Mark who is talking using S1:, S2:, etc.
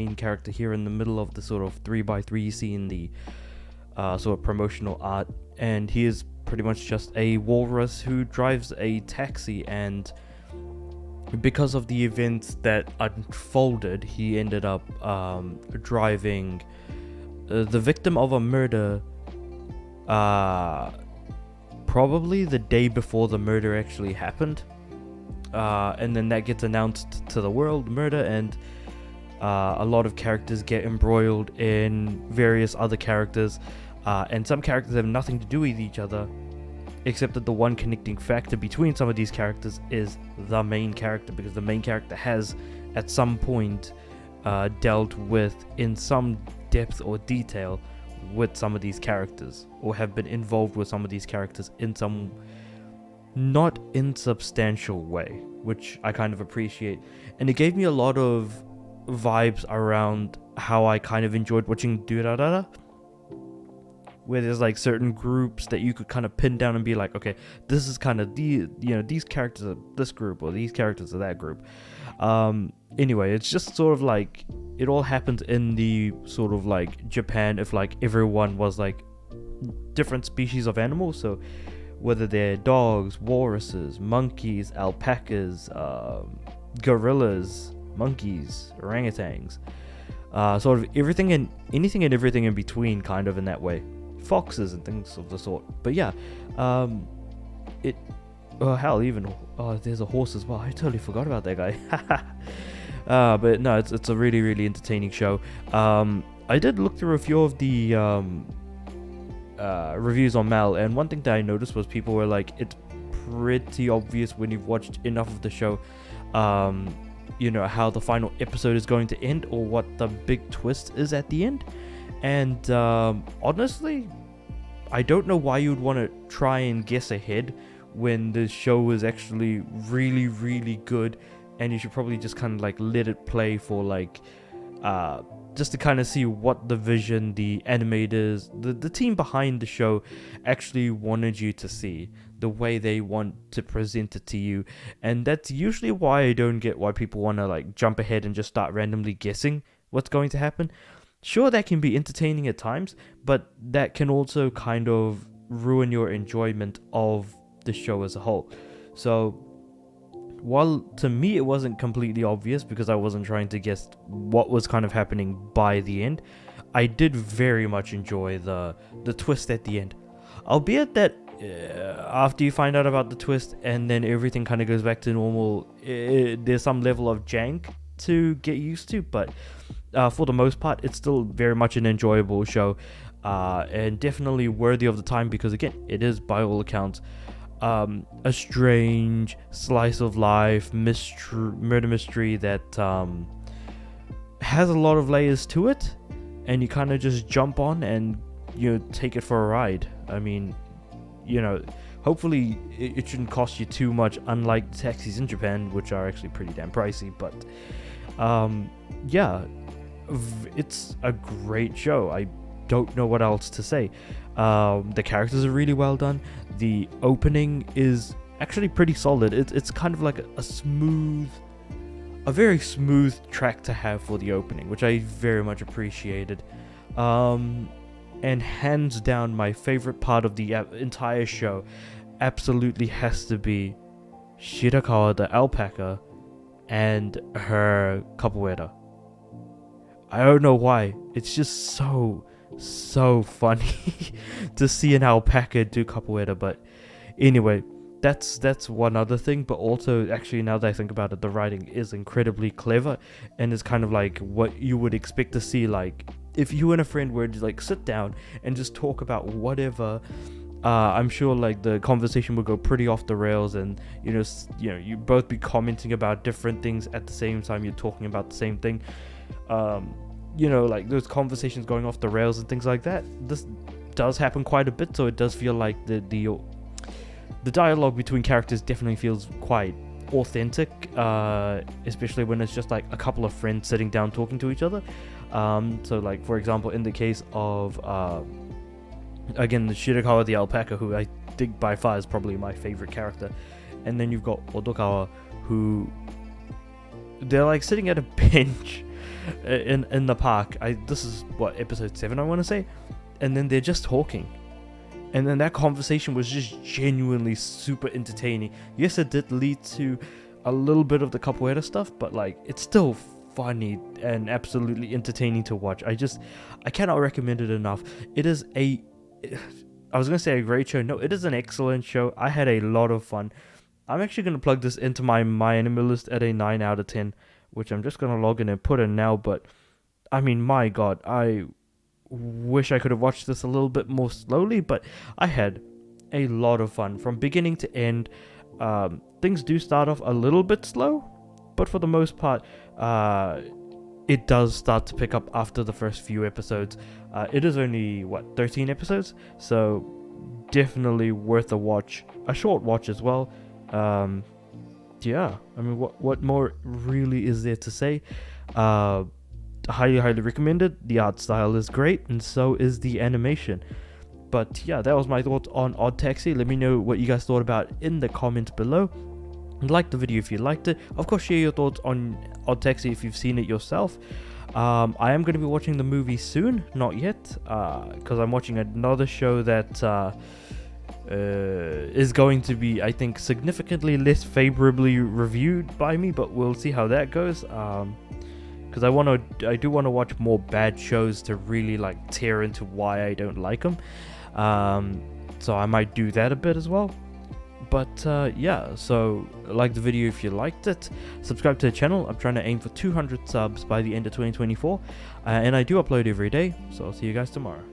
S1: main character here in the middle of the sort of 3x3 you see in the sort of promotional art, and he is pretty much just a walrus who drives a taxi, and because of the events that unfolded, he ended up driving the victim of a murder probably the day before the murder actually happened, and then that gets announced to the world, murder, and a lot of characters get embroiled in various other characters, and some characters have nothing to do with each other, except that the one connecting factor between some of these characters is the main character, because the main character has at some point dealt with, in some depth or detail, with some of these characters, or have been involved with some of these characters in some not insubstantial way, which I kind of appreciate. And it gave me a lot of vibes around how I kind of enjoyed watching Durarara, where there's like certain groups that you could kind of pin down and be like, okay, this is kind of these characters are this group, or these characters are that group. Anyway, it's just sort of like it all happens in the sort of like Japan, if like everyone was like different species of animals, so whether they're dogs, walruses, monkeys, alpacas, gorillas, monkeys, orangutans, sort of everything and anything and everything in between, kind of in that way, foxes and things of the sort. But yeah, there's a horse as well. I totally forgot about that guy. But no, it's a really, really entertaining show. I did look through a few of the reviews on Mal, and one thing that I noticed was people were like, it's pretty obvious when you've watched enough of the show, how the final episode is going to end, or what the big twist is at the end. And honestly, I don't know why you would want to try and guess ahead when the show is actually really, really good, and you should probably just kind of like let it play for like just to kind of see what the vision, the animators, the team behind the show actually wanted you to see, the way they want to present it to you. And that's usually why I don't get why people want to like jump ahead and just start randomly guessing what's going to happen. Sure, that can be entertaining at times, but that can also kind of ruin your enjoyment of the show as a whole. So while to me it wasn't completely obvious, because I wasn't trying to guess what was kind of happening by the end, I did very much enjoy the twist at the end. Albeit that after you find out about the twist and then everything kind of goes back to normal, there's some level of jank to get used to, but for the most part it's still very much an enjoyable show, and definitely worthy of the time, because again, it is by all accounts a strange slice of life murder mystery that has a lot of layers to it, and you kind of just jump on and take it for a ride. I mean, hopefully it shouldn't cost you too much, unlike taxis in Japan, which are actually pretty damn pricey. But yeah, it's a great show. I don't know what else to say. The characters are really well done. The opening is actually pretty solid. It's kind of like a very smooth track to have for the opening, which I very much appreciated. And hands down, my favorite part of the entire show absolutely has to be Shirakawa the alpaca and her capoeira. I don't know why. It's just so funny to see an alpaca do capoeira. But anyway, that's one other thing. But also, actually, now that I think about it, the writing is incredibly clever, and it's kind of like what you would expect to see, like if you and a friend were to like sit down and just talk about whatever. I'm sure like the conversation would go pretty off the rails, and you both be commenting about different things at the same time you're talking about the same thing. Like those conversations going off the rails and things like that. This does happen quite a bit, so it does feel like the dialogue between characters definitely feels quite authentic, especially when it's just like a couple of friends sitting down talking to each other. So like, for example, in the case of again, the Shirakawa the alpaca, who I think by far is probably my favorite character, and then you've got Odokawa, who they're like sitting at a bench in the park. This is what, episode 7 I want to say, and then they're just talking. And then that conversation was just genuinely super entertaining. Yes, it did lead to a little bit of the capoeira stuff, but like it's still funny and absolutely entertaining to watch. I cannot recommend it enough. It is I was gonna say a great show. No, it is an excellent show. I had a lot of fun. I'm actually gonna plug this into my anime list at a 9 out of 10, which I'm just gonna log in and put in now. But I mean, my God, I wish I could have watched this a little bit more slowly, but I had a lot of fun from beginning to end. Things do start off a little bit slow, but for the most part, it does start to pick up after the first few episodes. It is only 13 episodes, so definitely worth a watch, a short watch as well. Yeah, I mean, what more really is there to say? Highly recommended. The art style is great, and so is the animation. But yeah, that was my thoughts on Odd Taxi. Let me know what you guys thought about in the comments below. Like the video if you liked it. Of course, share your thoughts on Odd Taxi if you've seen it yourself. I am going to be watching the movie soon, not yet, because I'm watching another show that is going to be, I think, significantly less favorably reviewed by me, but we'll see how that goes. Because I do want to watch more bad shows to really like tear into why I don't like them. So I might do that a bit as well. But yeah, so like the video if you liked it, subscribe to the channel. I'm trying to aim for 200 subs by the end of 2024, and I do upload every day, so I'll see you guys tomorrow.